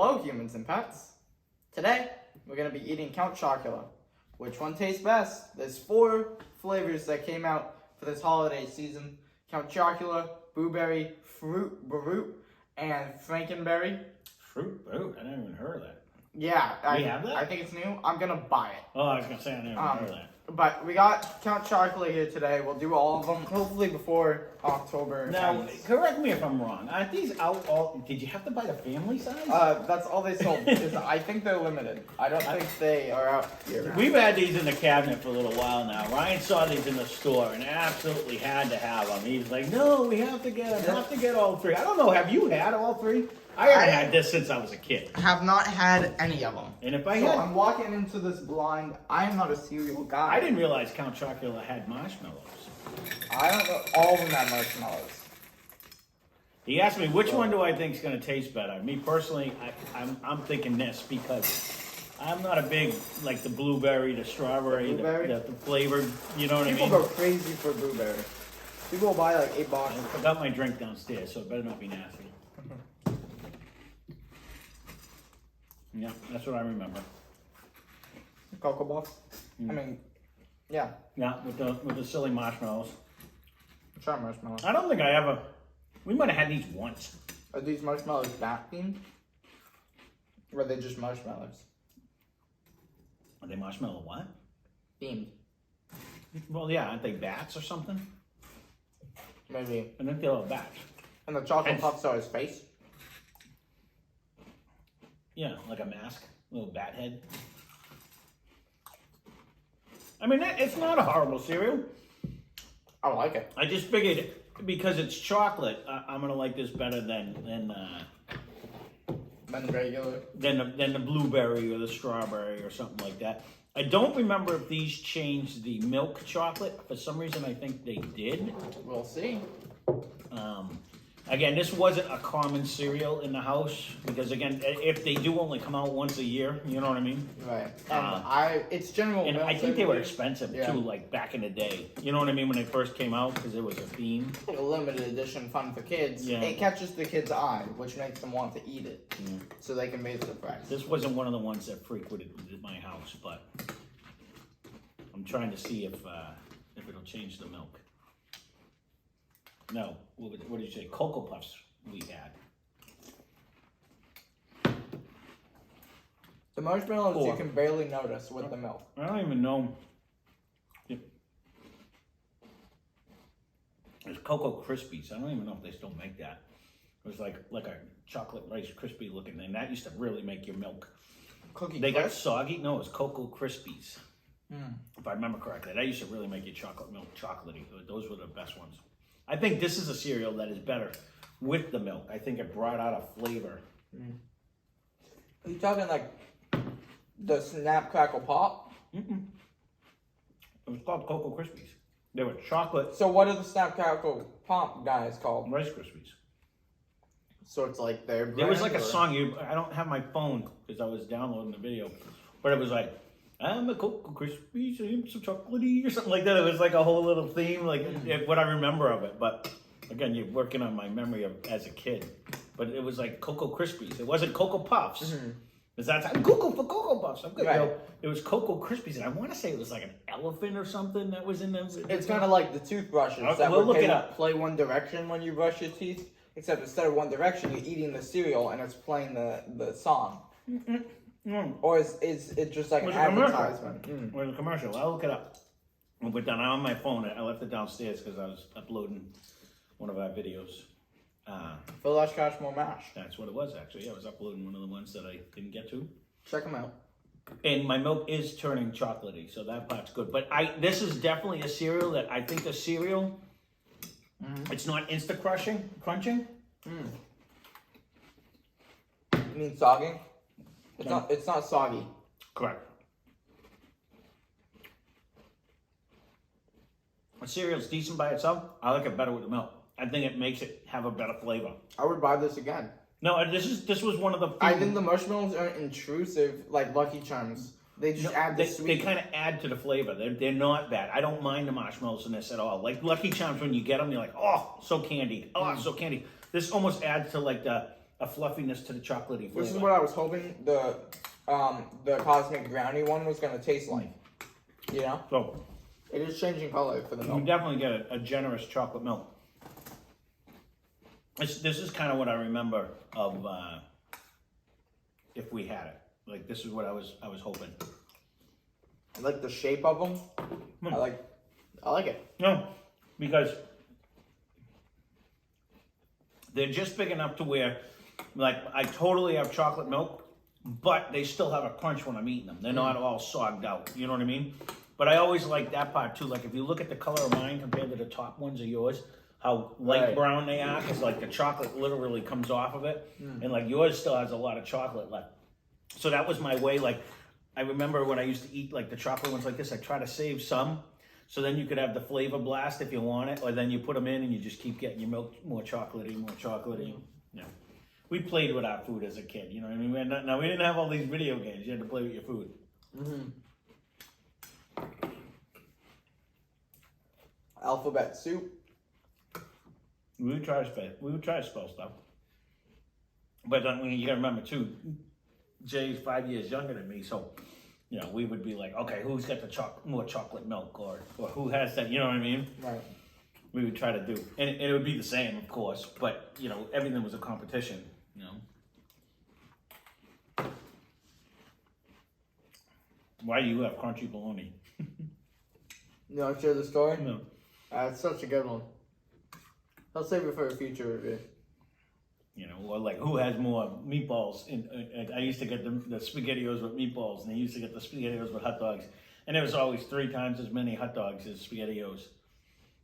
Hello, humans and pets. Today, we're going to be eating Count Chocula. Which one tastes best? There's 4 flavors that came out for this holiday season. Count Chocula, Blueberry, Fruit Brute, and Frankenberry. Fruit Brute? I never even heard of that. Yeah. We have that? I think it's new. I'm going to buy it. Oh, I was going to say I never heard of that. But we got Count Chocula here today. We'll do all of them, hopefully before October Now, ends. correct me if I'm wrong. Aren't these out all... Did you have to buy the family size? That's all they sold. Because I think they're limited. I don't think they are out here. We've had these in the cabinet for a little while now. Ryan saw these in the store and absolutely had to have them. He was like, no, we have to get them. Have to get all 3. I don't know. Have you had all 3? I haven't had this since I was a kid. Have not had any of them. And if I So had... I'm walking into this blind. I am not a cereal guy. I didn't realize Count Chocula had marshmallows. I don't know. All of them have marshmallows. He asked me, which one do I think is going to taste better? Me personally, I'm thinking this because I'm not a big, like the blueberry, the strawberry, the flavored, you know what I mean? People go crazy for blueberry. People will buy like 8 I boxes. forgot my drink downstairs, so it better not be nasty. Yeah, that's what I remember. Cocoa Puffs. I mean, yeah. Yeah, with the silly marshmallows. Try marshmallows. I don't think I ever... We might have had these once. Are these marshmallows bat themed? Or are they just marshmallows? Are they marshmallow what? Themed. Well, yeah, aren't they bats or something? Maybe. I think they're all bats. And the chocolate puffs are his face? Yeah, like a mask, little bat head. I mean, it's not a horrible cereal. I like it. I just figured because it's chocolate, I'm gonna like this better than regular. than the blueberry or the strawberry or something like that. I don't remember if these changed the milk chocolate. For some reason, I think they did. We'll see. Again, this wasn't a common cereal in the house because, again, if they do only come out once a year, you know what I mean? Right. And it's general And milk I think they were every- expensive Yeah. too, like back in the day. You know what I mean? When they first came out because it was a theme. A limited edition fun for kids. Yeah. It catches the kid's eye, which makes them want to eat it. So they can raise the price. This wasn't one of the ones that frequented my house, but I'm trying to see if it'll change the milk. No, what did you say? Cocoa Puffs we had. The marshmallows 4. you can barely notice with the milk. I don't even know. There's Cocoa Krispies. I don't even know if they still make that. It was like a chocolate Rice Krispie looking thing. That used to really make your milk. Cookie They got Crisp? soggy. No, it was Cocoa Krispies. If I remember correctly, that used to really make your chocolate milk chocolatey. Those were the best ones. I think this is a cereal that is better with the milk. I think it brought out a flavor. Are you talking like the Snap Crackle Pop? It was called Cocoa Krispies. They were chocolate So what are the Snap Crackle Pop guys called? Rice Krispies. So it's like their brand? There was like a or- song. I don't have my phone because I was downloading the video, but it was like, I'm a Cocoa Krispies, I'm some chocolatey or something like that. It was like a whole little theme, like what I remember of it. But again, you're working on my memory of as a kid. But it was like Cocoa Krispies. It wasn't Cocoa Puffs. Because that's I'm Cocoa for Cocoa Puffs. I'm good. Right. No, it was Cocoa Krispies, and I want to say it was like an elephant or something that was in them. It's kind of like the toothbrushes Okay, that we'll would look it up. play One Direction when you brush your teeth. Except instead of One Direction, you're eating the cereal and it's playing the song. Or is it just like an It was a commercial. advertisement? It was a commercial. I'll look it up. When we're done, I'm on my phone. I left it downstairs because I was uploading one of our videos. For Less Cash, More Mash. That's what it was, actually. I was uploading one of the ones that I didn't get to. Check them out. And my milk is turning chocolatey, so that part's good. But this is definitely a cereal that I think the cereal, it's not crunching. You mean soggy? It's not soggy. Correct. A cereal's decent by itself. I like it better with the milk. I think it makes it have a better flavor. I would buy this again. No, this was one of the. I think the marshmallows aren't intrusive like Lucky Charms. They just add the sweet. They kind of add to the flavor. They're not bad. I don't mind the marshmallows in this at all. Like Lucky Charms, when you get them, you're like, oh, so candied. Oh, so candy. This almost adds to like the a fluffiness to the chocolatey flavor. This is what I was hoping the cosmic brownie one was gonna taste like. You know? So It is changing color for the you milk. definitely get a generous chocolate milk. This is kind of what I remember of if we had it. Like this is what I was hoping. I like the shape of them. I like it. No, because they're just big enough to where, like, I totally have chocolate milk, but they still have a crunch when I'm eating them. They're not all sogged out. You know what I mean? But I always like that part too. Like if you look at the color of mine compared to the top ones of yours, how light brown they are, because like the chocolate literally comes off of it, and like yours still has a lot of chocolate left. So that was my way. Like I remember when I used to eat like the chocolate ones like this, I try to save some, so then you could have the flavor blast if you want it, or then you put them in and you just keep getting your milk more chocolatey. Yeah. We played with our food as a kid, you know what I mean? We didn't have all these video games. You had to play with your food. Alphabet soup. We would try to spell stuff. But then you gotta remember too, Jay's 5 years younger than me, so you know, we would be like, okay, who's got the more chocolate milk, or who has that, you know what I mean? Right. We would try to do. And it would be the same, of course, but you know, everything was a competition, you know. Why do you have crunchy bologna? You want to share the story? No. It's such a good one. I'll save it for a future review. You know, or like who has more meatballs? I used to get the SpaghettiOs with meatballs, and they used to get the SpaghettiOs with hot dogs. And there was always 3 times as many hot dogs as SpaghettiOs.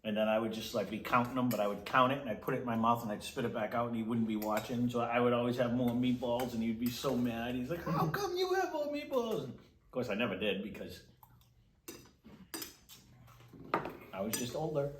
And then I would just like be counting them, but I would count it and I'd put it in my mouth and I'd spit it back out and he wouldn't be watching. So I would always have more meatballs and he'd be so mad. He's like, how come you have more meatballs? And of course I never did because I was just older.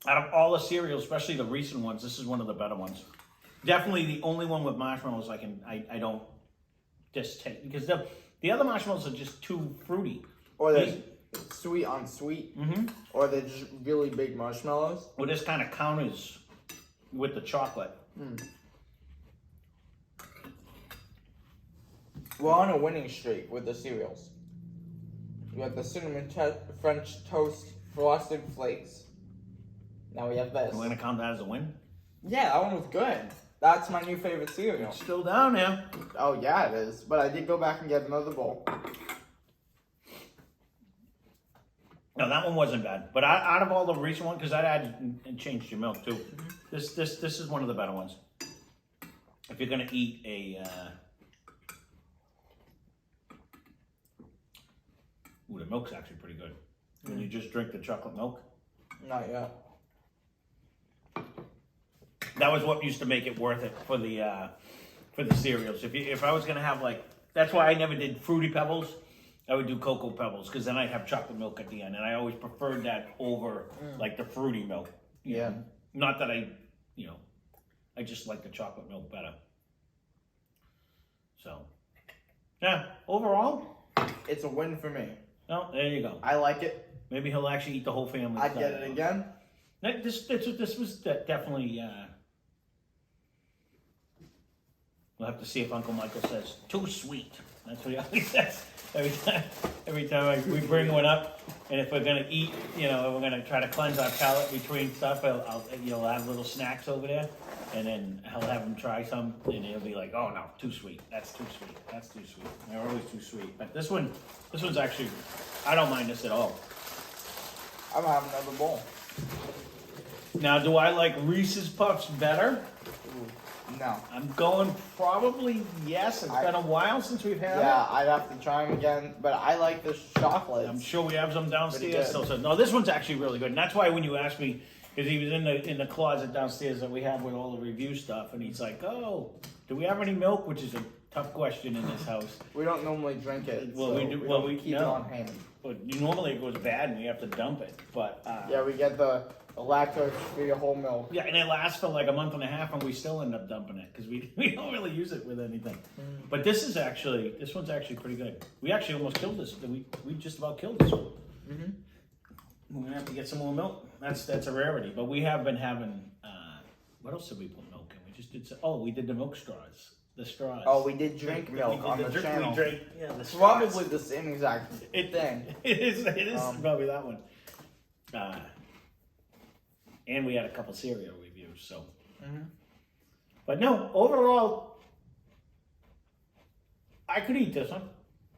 Out of all the cereals, especially the recent ones, this is one of the better ones. Definitely the only one with marshmallows I don't just take, because the other marshmallows are just too fruity. Or they're sweet on sweet. Or they're just really big marshmallows. Well, this kind of counters with the chocolate. We're on a winning streak with the cereals. We got the cinnamon French toast frosted flakes. Now we have this. We're gonna count that as a win. Yeah, that one was good. That's my new favorite cereal. It's still down there. Oh yeah, it is. But I did go back and get another bowl. No, that one wasn't bad. But out of all the recent ones, because I'd added and changed your milk too. This is one of the better ones. If you're gonna eat a ooh, the milk's actually pretty good. When you just drink the chocolate milk. Not yet. That was what used to make it worth it for the cereals. If I was gonna have like, that's why I never did Fruity Pebbles. I would do Cocoa Pebbles because then I'd have chocolate milk at the end, and I always preferred that over like the fruity milk. Yeah. Not that I just like the chocolate milk better. So, yeah. Overall, It's a win for me. no, there you go. I like it. Maybe he'll actually eat the whole family. I'd get it again. This was definitely. We'll have to see if Uncle Michael says too sweet. That's what he always says every time we bring one up. And if we're gonna eat, if we're gonna try to cleanse our palate between stuff, I'll have little snacks over there, and then I'll have him try some, and he'll be like, "Oh no, too sweet. That's too sweet. That's too sweet." They're always too sweet. But this one's actually, I don't mind this at all. I'm gonna have another bowl. Now, do I like Reese's Puffs better? No. I'm going probably yes. It's been a while since we've had Yeah, it. I'd have to try them again, but I like the chocolate. I'm sure we have some downstairs. Pretty good. So no, this one's actually really good, and that's why when you asked me, because he was in the closet downstairs that we have with all the review stuff, and he's like, "Oh, do we have any milk?" Which is a tough question in this house. We don't normally drink it. Well, so we do. We Well, don't we keep it no. on hand. But normally it goes bad and we have to dump it. But Yeah, we get the lactose-free whole milk. yeah, and it lasts for like a month and a half, and we still end up dumping it because we don't really use it with anything. But this one's actually pretty good. We actually almost killed this. We just about killed this one. We're gonna have to get some more milk. That's a rarity. But we have been having. What else did we put milk in? We just did. We did the milk straws. The straws. Oh, we did drink milk on the channel. We drank. Yeah, the straws. Probably the same exact thing. It is probably that one. And we had a couple cereal reviews. So. Mm-hmm. But no, overall, I could eat this one.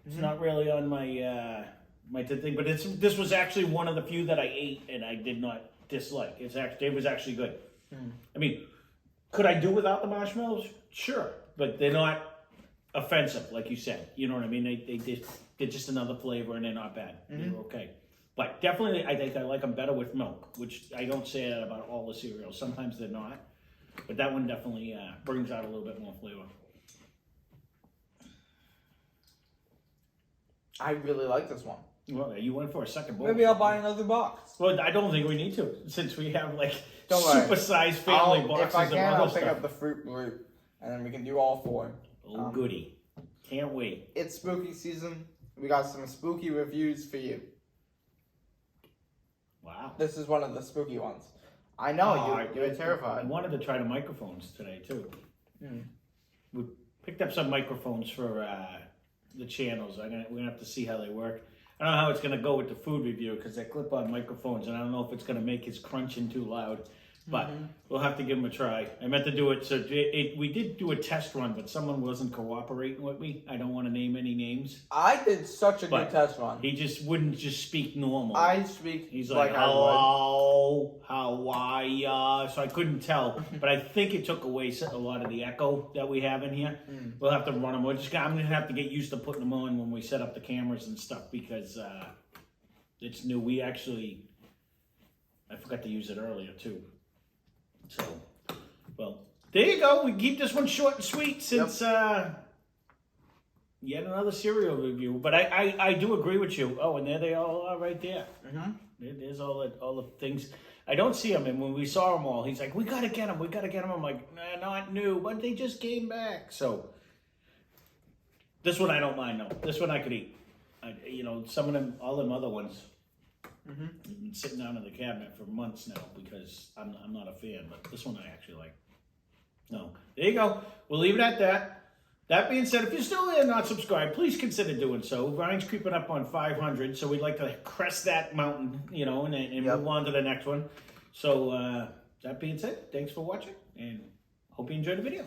It's not really on my my thing, but this was actually one of the few that I ate and I did not dislike. It was actually good. I mean, could I do without the marshmallows? Sure, but they're not offensive, like you said. You know what I mean? They're just another flavor and they're not bad. They're okay. But definitely, I think I like them better with milk, which I don't say that about all the cereals. Sometimes they're not. But that one definitely brings out a little bit more flavor. I really like this one. Well, you went for a second bowl. Maybe I'll buy another box. Well, I don't think we need to, since we have like Don't worry. super-sized family boxes if I can, of I'll other pick stuff. up the Fruit Loop, and then we can do all four. Oh, goody. Can't wait. It's spooky season. We got some spooky reviews for you. Wow. This is one of the spooky ones. I know, you were I terrified. wanted to try the microphones today, too. We picked up some microphones for the channels. We're going to have to see how they work. I don't know how it's going to go with the food review because they're clip-on microphones, and I don't know if it's going to make his crunching too loud. But we'll have to give them a try. I meant to do it. So we did do a test run, but someone wasn't cooperating with me. I don't want to name any names. I did such a good test run. He just wouldn't just speak normal. I speak He's like, hello, how are ya? So I couldn't tell. But I think it took away a lot of the echo that we have in here. We'll have to run them. I'm going to have to get used to putting them on when we set up the cameras and stuff because it's new. I forgot to use it earlier too. So, well, there you go. We keep this one short and sweet since yet another cereal review. But I do agree with you. Oh, and there they all are right there. There's all the things. I don't see them. And when we saw them all, he's like, we got to get them. We got to get them. I'm like, nah, not new, but they just came back. So, this one I don't mind, though. This one I could eat. Some of them, all them other ones. I've been sitting down in the cabinet for months now because I'm not a fan, but this one I actually like. No, there you go. We'll leave it at that. That being said, if you're still there and not subscribed, please consider doing so. Ryan's creeping up on 500, so we'd like to crest that mountain, and move on to the next one. So that being said, thanks for watching, and hope you enjoyed the video.